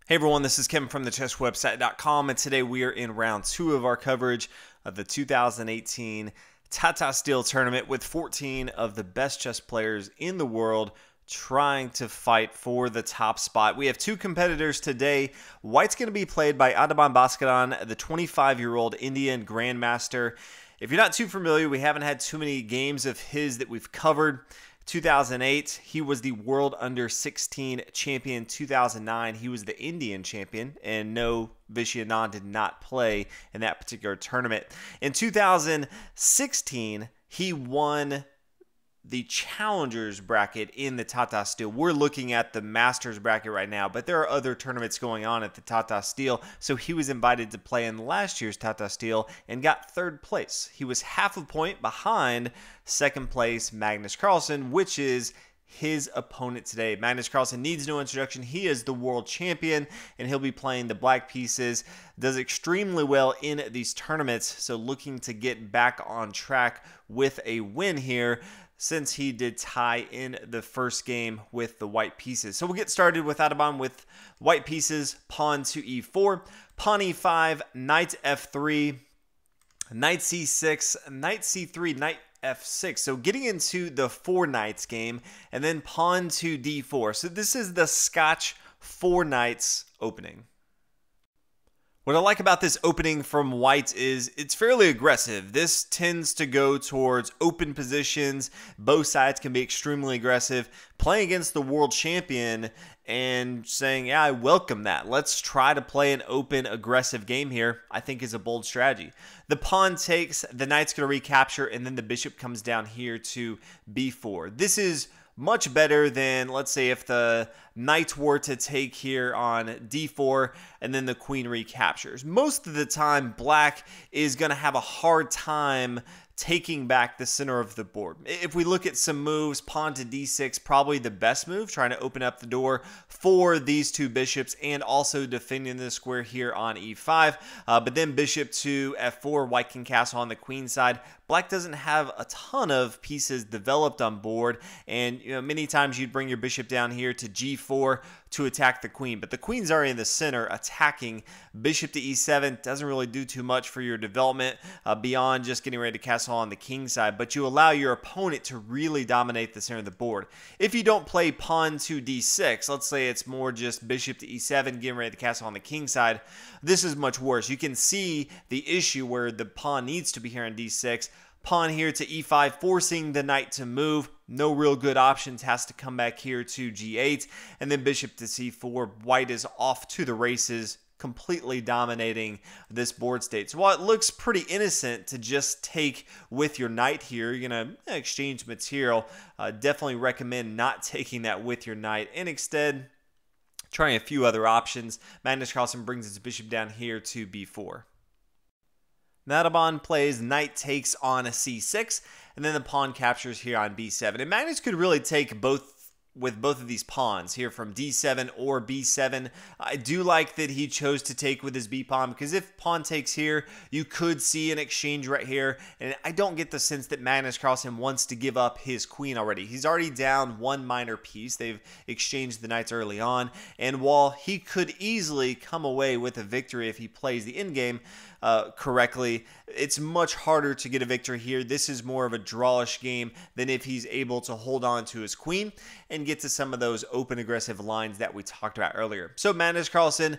Hey everyone, this is Kevin from thechesswebsite.com, and today we are in round 2 of our coverage of the 2018 Tata Steel Tournament with 14 of the best chess players in the world trying to fight for the top spot. We have 2 competitors today. White's going to be played by Adhiban Baskaran, the 25-year-old Indian Grandmaster. If you're not too familiar, we haven't had too many games of his that we've covered. 2008, he was the World Under-16 champion. 2009, he was the Indian champion, and no, Vishy Anand did not play in that particular tournament. In 2016, he won the Challengers bracket in the Tata Steel. We're looking at the Masters bracket right now, but there are other tournaments going on at the Tata Steel, so he was invited to play in last year's Tata Steel and got 3rd place. He was half a point behind 2nd place Magnus Carlsen, which is his opponent today. Magnus Carlsen needs no introduction. He is the world champion, and he'll be playing the black pieces. Does extremely well in these tournaments, so looking to get back on track with a win here, since he did tie in the first game with the white pieces. So we'll get started with Adhiban with white pieces, pawn to e4, pawn e5, knight f3, knight c6, knight c3, knight f6. So getting into the 4 knights game, and then pawn to d4. So this is the Scotch 4 knights opening. What I like about this opening from white is it's fairly aggressive. This tends to go towards open positions. Both sides can be extremely aggressive. Playing against the world champion and saying, yeah, I welcome that. Let's try to play an open, aggressive game here, I think is a bold strategy. The pawn takes, the knight's going to recapture, and then the bishop comes down here to b4. This is much better than, let's say, if the knight were to take here on d4 and then the queen recaptures. Most of the time, black is going to have a hard time taking back the center of the board. If we look at some moves, pawn to d6, probably the best move, trying to open up the door for these 2 bishops and also defending the square here on e5. But then bishop to f4, white can castle on the queen side. Black doesn't have a ton of pieces developed on board, and many times you'd bring your bishop down here to g4 to attack the queen, but the queen's already in the center attacking. Bishop to e7 doesn't really do too much for your development beyond just getting ready to castle on the king side, but you allow your opponent to really dominate the center of the board. If you don't play pawn to d6, let's say it's more just bishop to e7, getting ready to castle on the king side, this is much worse. You can see the issue where the pawn needs to be here on d6. Pawn here to e5, forcing the knight to move. No real good options. Has to come back here to g8. And then bishop to c4. White is off to the races, completely dominating this board state. So while it looks pretty innocent to just take with your knight here, you're going to exchange material. Definitely recommend not taking that with your knight, and instead trying a few other options. Magnus Carlsen brings his bishop down here to b4. Adhiban plays knight takes on a c6, and then the pawn captures here on b7. And Magnus could really take both of these pawns here from d7 or b7. I do like that he chose to take with his b pawn, because if pawn takes here, you could see an exchange right here, and I don't get the sense that Magnus Carlsen wants to give up his queen already. He's already down 1 minor piece. They've exchanged the knights early on, and while he could easily come away with a victory if he plays the endgame correctly, it's much harder to get a victory here. This is more of a drawish game than if he's able to hold on to his queen and get to some of those open aggressive lines that we talked about earlier. So Magnus Carlsen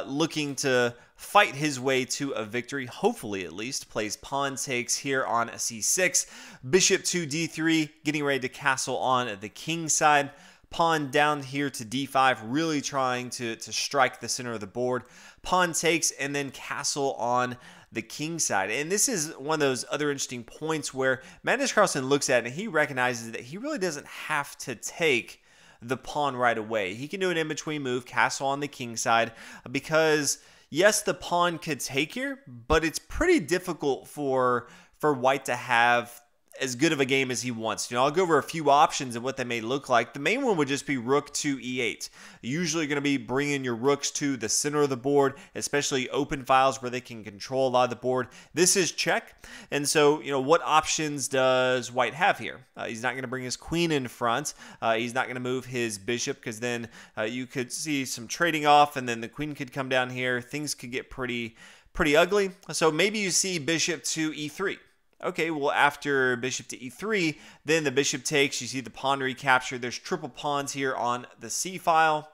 looking to fight his way to a victory, hopefully at least. Plays pawn takes here on a c6, bishop to d3, getting ready to castle on the king side. Pawn down here to d5, really trying to strike the center of the board. Pawn takes, and then castle on the king side. And this is one of those other interesting points where Magnus Carlsen looks at it and he recognizes that he really doesn't have to take the pawn right away. He can do an in-between move, castle on the king side, because yes, the pawn could take here, but it's pretty difficult for white to have as good of a game as he wants to. I'll go over a few options of what they may look like. The main one would just be rook to e8. Usually going to be bringing your rooks to the center of the board, especially open files where they can control a lot of the board. This is check. And so, what options does white have here? He's not going to bring his queen in front. He's not going to move his bishop, because then you could see some trading off, and then the queen could come down here. Things could get pretty ugly. So maybe you see bishop to e3. Okay, well, after bishop to e3, then the bishop takes. You see the pawn recapture. There's triple pawns here on the c file.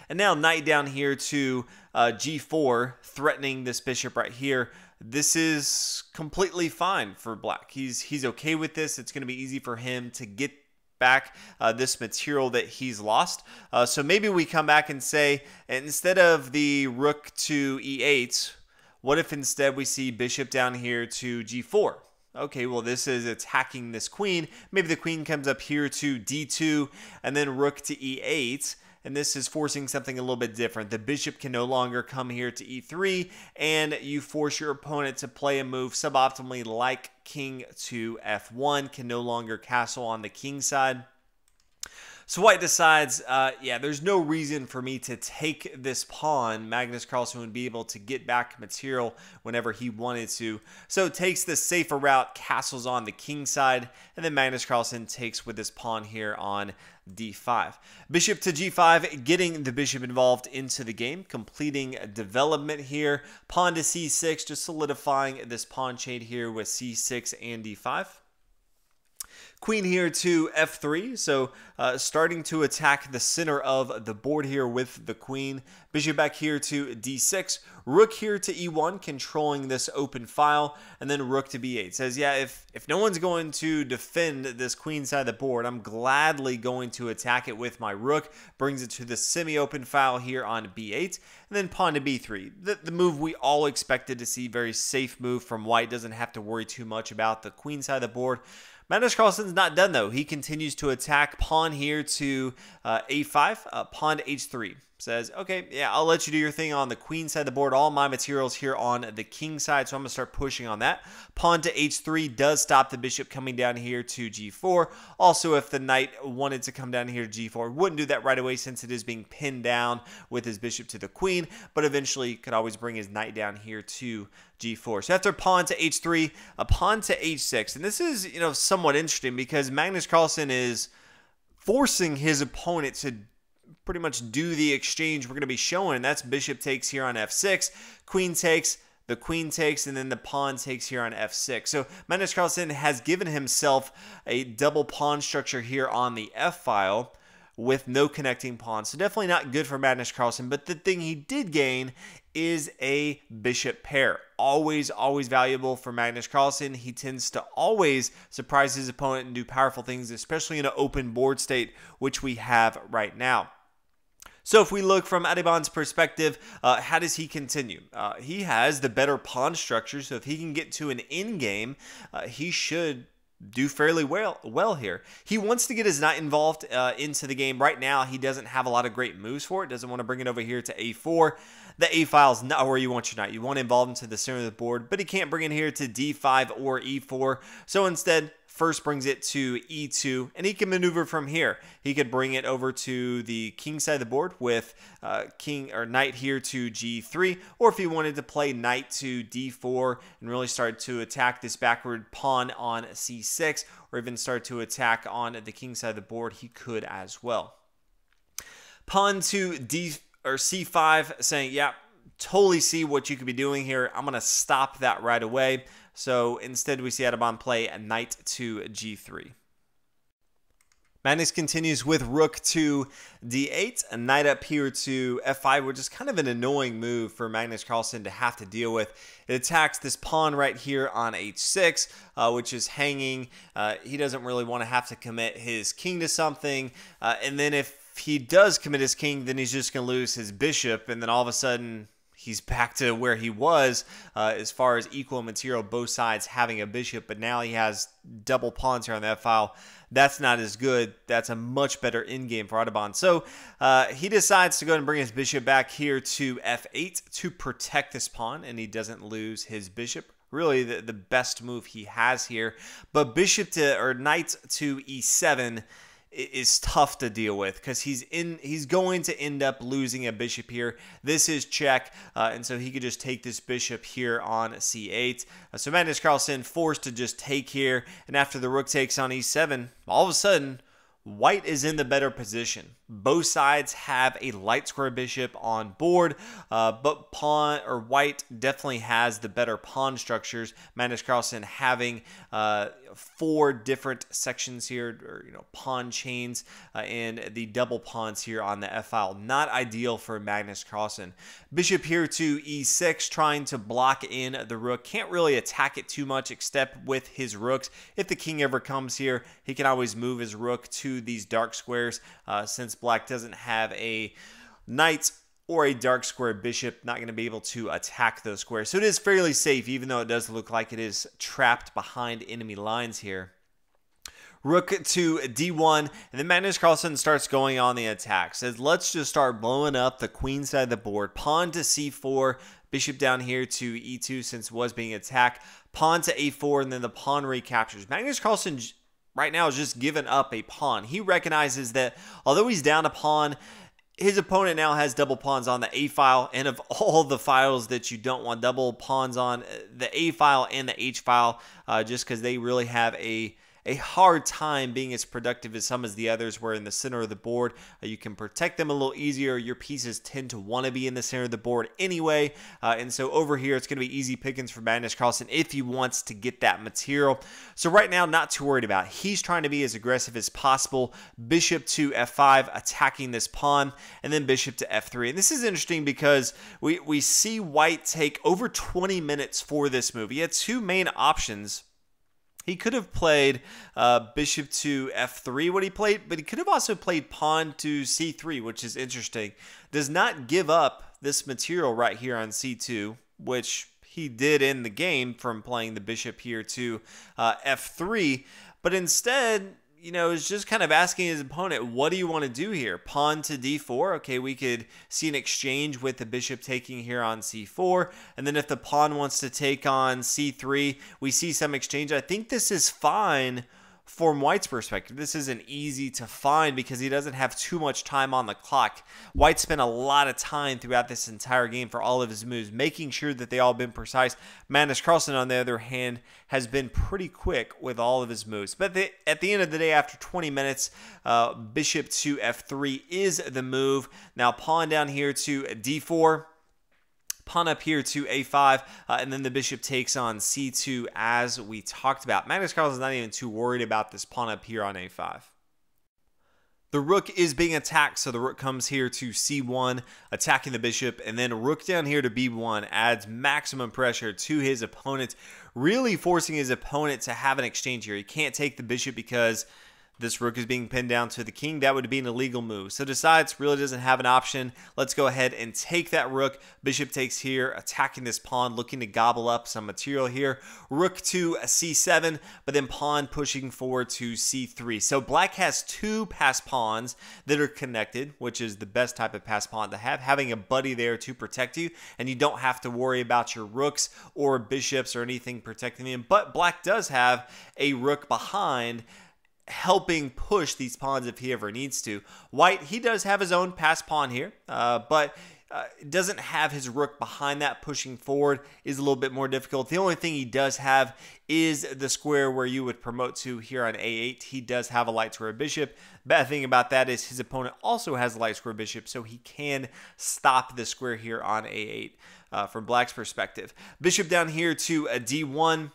And now knight down here to g4, threatening this bishop right here. This is completely fine for black. He's okay with this. It's going to be easy for him to get back this material that he's lost. So maybe we come back and say, instead of the rook to e8, what if instead we see bishop down here to g4? Okay, well, this is attacking this queen. Maybe the queen comes up here to d2 and then rook to e8. And this is forcing something a little bit different. The bishop can no longer come here to e3, and you force your opponent to play a move suboptimally like king to f1, can no longer castle on the king side. So white decides, yeah, there's no reason for me to take this pawn. Magnus Carlsen would be able to get back material whenever he wanted to. So takes the safer route, castles on the king side, and then Magnus Carlsen takes with this pawn here on d5. Bishop to g5, getting the bishop involved into the game, completing development here. Pawn to c6, just solidifying this pawn chain here with c6 and d5. Queen here to f3, so starting to attack the center of the board here with the queen. Bishop back here to d6. Rook here to e1, controlling this open file. And then rook to b8. Says, yeah, if no one's going to defend this queen side of the board, I'm gladly going to attack it with my rook. Brings it to the semi-open file here on b8. And then pawn to b3. The move we all expected to see. Very safe move from white. Doesn't have to worry too much about the queen side of the board. Magnus Carlsen's not done, though. He continues to attack. Pawn here to a5, pawn to h3. Says, okay, yeah, I'll let you do your thing on the queen side of the board. All my materials here on the king side, so I'm going to start pushing on that. Pawn to h3 does stop the bishop coming down here to g4. Also, if the knight wanted to come down here to g4, wouldn't do that right away since it is being pinned down with his bishop to the queen, but eventually could always bring his knight down here to g4. So after pawn to h3, a pawn to h6. And this is, somewhat interesting because Magnus Carlsen is forcing his opponent to pretty much do the exchange we're going to be showing. That's bishop takes here on f6, queen takes, the queen takes, and then the pawn takes here on f6. So Magnus Carlsen has given himself a double pawn structure here on the f file with no connecting pawns. So definitely not good for Magnus Carlsen, but the thing he did gain is a bishop pair. Always valuable for Magnus Carlsen. He tends to always surprise his opponent and do powerful things, especially in an open board state, which we have right now. So if we look from Adhiban's perspective, how does he continue? He has the better pawn structure, so if he can get to an endgame, he should do fairly well here. He wants to get his knight involved into the game. Right now, he doesn't have a lot of great moves for it. Doesn't want to bring it over here to a4. The a file is not where you want your knight. You want to involve him to the center of the board, but he can't bring it here to d5 or e4. So instead, first brings it to e2, and he can maneuver from here. He could bring it over to the king side of the board with king or knight here to g3, or if he wanted to play knight to d4 and really start to attack this backward pawn on c6, or even start to attack on the king side of the board, he could as well. Pawn to c5, saying, yeah, totally see what you could be doing here. I'm going to stop that right away. So instead, we see Adhiban play a knight to g3. Magnus continues with rook to d8, a knight up here to f5, which is kind of an annoying move for Magnus Carlsen to have to deal with. It attacks this pawn right here on h6, which is hanging. He doesn't really want to have to commit his king to something. And then if he does commit his king, then he's just going to lose his bishop, and then all of a sudden he's back to where he was as far as equal material, both sides having a bishop, but now he has double pawns here on that file. That's not as good. That's a much better endgame for Adhiban. So he decides to go and bring his bishop back here to f8 to protect this pawn, and he doesn't lose his bishop. really the best move he has here. But knight to e7 is tough to deal with because he's going to end up losing a bishop here. This is check, and so he could just take this bishop here on c8. So Magnus Carlsen forced to just take here, and after the rook takes on e7, all of a sudden White is in the better position. Both sides have a light square bishop on board, but White definitely has the better pawn structures. Magnus Carlsen having 4 different sections here, or pawn chains, and the double pawns here on the f file. Not ideal for Magnus Carlsen. Bishop here to e6, trying to block in the rook. Can't really attack it too much except with his rooks. If the king ever comes here, he can always move his rook to these dark squares, since Black doesn't have a knight or a dark square bishop, not going to be able to attack those squares. So it is fairly safe, even though it does look like it is trapped behind enemy lines here. Rook to d1, and then Magnus Carlsen starts going on the attack. Says, let's just start blowing up the queen side of the board. Pawn to c4, bishop down here to e2 since it was being attacked. Pawn to a4, and then the pawn recaptures. Magnus Carlsen right now is just giving up a pawn. He recognizes that although he's down a pawn, his opponent now has double pawns on the A file, and of all the files that you don't want double pawns on, the A file and the H file, just because they really have a hard time being as productive as some as the others, where in the center of the board you can protect them a little easier. Your pieces tend to want to be in the center of the board anyway, and so over here it's going to be easy pickings for Magnus Carlsen if he wants to get that material. So right now, not too worried about it. He's trying to be as aggressive as possible. Bishop to f5, attacking this pawn, and then bishop to f3. And this is interesting because we see White take over 20 minutes for this move. He had 2 main options. He could have played bishop to f3, what he played, but he could have also played pawn to c3, which is interesting. Does not give up this material right here on c2, which he did in the game from playing the bishop here to f3, but instead, is just kind of asking his opponent, what do you want to do here? Pawn to d4. Okay, we could see an exchange with the bishop taking here on c4. And then if the pawn wants to take on c3, we see some exchange. I think this is fine from White's perspective. This isn't easy to find because he doesn't have too much time on the clock. White spent a lot of time throughout this entire game for all of his moves, making sure that they all been precise. Magnus Carlsen, on the other hand, has been pretty quick with all of his moves. But at the end of the day, after 20 minutes, bishop to f3 is the move. Now pawn down here to d4. Pawn up here to a5, and then the bishop takes on c2 as we talked about. Magnus Carlsen's not even too worried about this pawn up here on a5. The rook is being attacked, so the rook comes here to c1, attacking the bishop, and then rook down here to b1 adds maximum pressure to his opponent, really forcing his opponent to have an exchange here. He can't take the bishop because this rook is being pinned down to the king. That would be an illegal move. So decides really doesn't have an option. Let's go ahead and take that rook. Bishop takes here, attacking this pawn, looking to gobble up some material here. Rook to c7, but then pawn pushing forward to c3. So Black has 2 passed pawns that are connected, which is the best type of passed pawn to have. Having a buddy there to protect you, and you don't have to worry about your rooks or bishops or anything protecting them. But Black does have a rook behind, helping push these pawns if he ever needs to. White, he does have his own passed pawn here, but doesn't have his rook behind that. Pushing forward is a little bit more difficult. The only thing he does have is the square where you would promote to here on a8. He does have a light square bishop. Bad thing about that is his opponent also has a light square bishop, so he can stop the square here on a8 from Black's perspective. Bishop down here to a d1.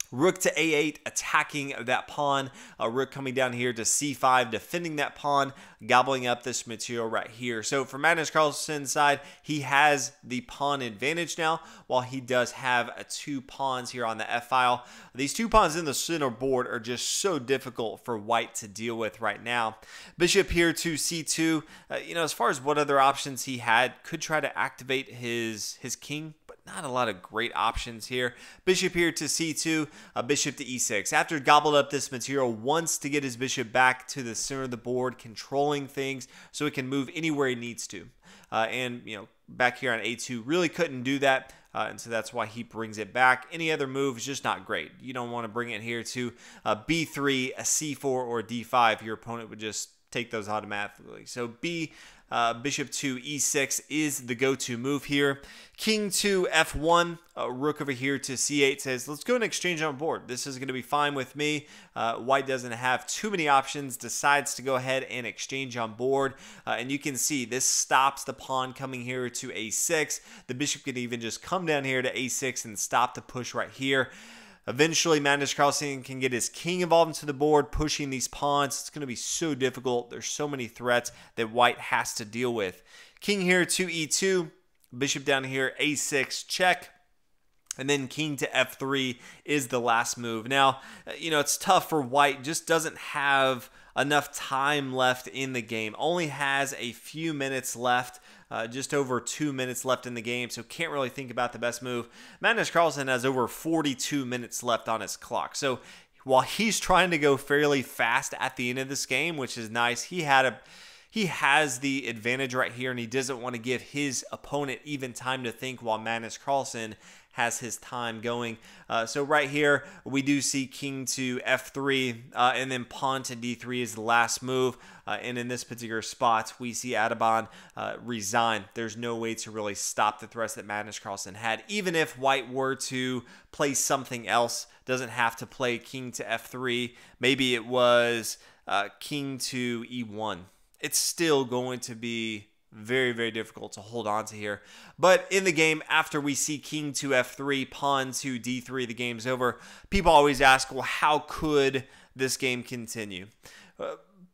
Rook to a8, attacking that pawn. Rook coming down here to c5, defending that pawn, gobbling up this material right here. So for Magnus Carlsen's side, he has the pawn advantage now, while he does have 2 pawns here on the f-file. These 2 pawns in the center board are just so difficult for White to deal with right now. Bishop here to c2. As far as what other options he had, could try to activate his king, not a lot of great options here. Bishop here to c2, bishop to e6. After gobbled up this material, wants to get his bishop back to the center of the board, controlling things so it can move anywhere he needs to. And back here on a2, really couldn't do that. and so that's why he brings it back. Any other move is just not great. You don't want to bring it here to b3, a c4, or d5. Your opponent would just take those automatically. So bishop to e6 is the go-to move here. King to f1, rook over here to c8 says, let's go and exchange on board. This is going to be fine with me. White doesn't have too many options, decides to go ahead and exchange on board. And you can see this stops the pawn coming here to a6. The bishop can even just come down here to a6 and stop the push right here. Eventually, Magnus Carlsen can get his king involved into the board, pushing these pawns. It's going to be so difficult. There's so many threats that white has to deal with. King here to e2, bishop down here, a6, check. And then king to f3 is the last move. Now, it's tough for white. Just doesn't have enough time left in the game. Only has a few minutes left. Just over 2 minutes left in the game, so can't really think about the best move. Magnus Carlsen has over 42 minutes left on his clock. So while he's trying to go fairly fast at the end of this game, which is nice, he has the advantage right here, and he doesn't want to give his opponent even time to think while Magnus Carlsen has his time going. So right here, we do see king to f3, and then pawn to d3 is the last move. And in this particular spot, we see Adhiban resign. There's no way to really stop the threats that Magnus Carlsen had. Even if white were to play something else, doesn't have to play king to f3. Maybe it was king to e1. It's still going to be very, very difficult to hold on to here. But in the game, after we see king to f3, pawn to d3, the game's over. People always ask, well, how could this game continue?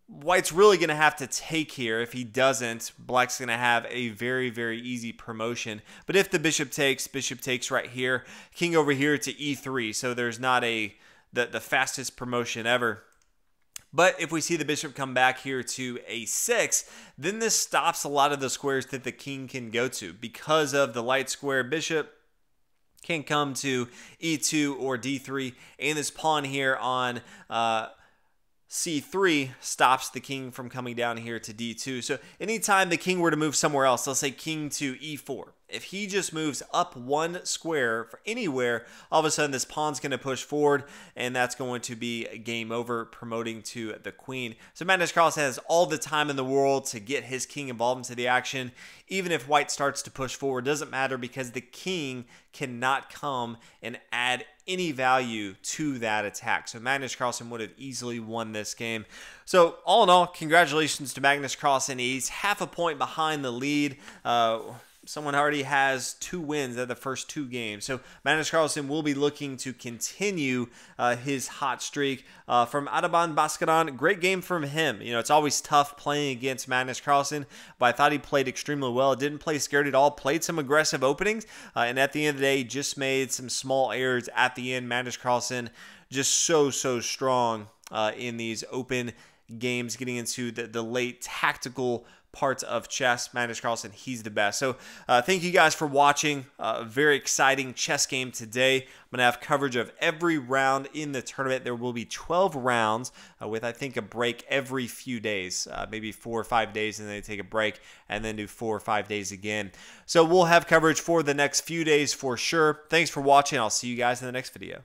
White's really going to have to take here. If he doesn't, black's going to have a very, very easy promotion. But if the bishop takes right here. King over here to e3, so there's not the fastest promotion ever. But if we see the bishop come back here to a6, then this stops a lot of the squares that the king can go to. Because of the light square, bishop can come to e2 or d3, and this pawn here on c3 stops the king from coming down here to d2. So anytime the king were to move somewhere else, let's say king to e4, if he just moves up one square for anywhere, all of a sudden this pawn's going to push forward, and that's going to be a game over, promoting to the queen. So Magnus Carlsen has all the time in the world to get his king involved into the action. Even if white starts to push forward, doesn't matter, because the king cannot come and add any value to that attack. So Magnus Carlsen would have easily won this game. So all in all, congratulations to Magnus Carlsen. He's half a point behind the lead. Someone already has 2 wins at the first 2 games. So Magnus Carlsen will be looking to continue his hot streak. From Adhiban Baskaran, great game from him. It's always tough playing against Magnus Carlsen, but I thought he played extremely well. Didn't play scared at all. Played some aggressive openings, and at the end of the day, just made some small errors at the end. Magnus Carlsen just so strong in these open games, getting into the late tactical parts of chess. Magnus Carlsen, he's the best. So thank you guys for watching. A very exciting chess game today. I'm going to have coverage of every round in the tournament. There will be 12 rounds with, I think, a break every few days, maybe 4 or 5 days, and then they take a break and then do 4 or 5 days again. So we'll have coverage for the next few days for sure. Thanks for watching. I'll see you guys in the next video.